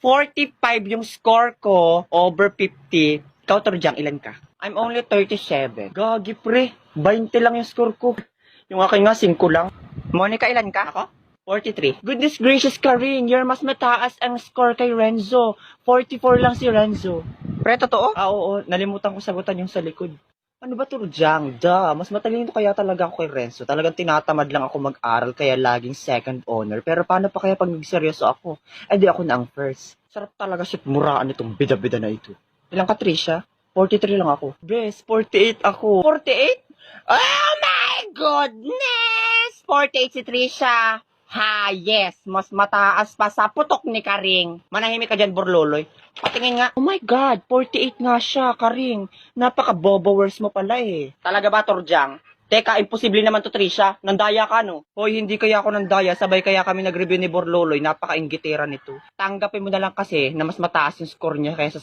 45 yung score ko over 50. Ikaw, Torjang, ilan ka? I'm only 37. Gagi, pre. 20 lang yung score ko. Yung akin nga, 5 lang. Monica, ilan ka? Ako? 43. Goodness gracious ka rin. You're mas mataas ang score kay Renzo. 44 lang si Renzo. Pre, totoo? Oo. Nalimutan ko sagutan yung sa likod. Ano ba, Turjang? Mas matalino kaya talaga ako kay Renzo. Talagang tinatamad lang ako mag-aral kaya laging second honor. Pero paano pa kaya pag nagseryoso ako? Eh di ako na ang first. Sarap talaga siya muraan itong bida-bida na ito. Ilang ka, Trisha? 43 lang ako. Bes, 48 ako. 48? Oh my goodness! 48 si Trisha. Ha, yes. Mas mataas pa sa putok ni Karing. Manahimik ka dyan, Borloloy. Patingin nga. Oh my God, 48 nga siya, Karing. Napaka-bobowers mo pala eh. Talaga ba, Torjang? Teka, imposible naman to, Trisha. Nandaya ka, no? Hoy, hindi kaya ako nandaya. Sabay kaya kami nag-review ni Borloloy. Napaka-inggitera nito. Tanggapin mo na lang kasi na mas mataas yung score niya kaysa sa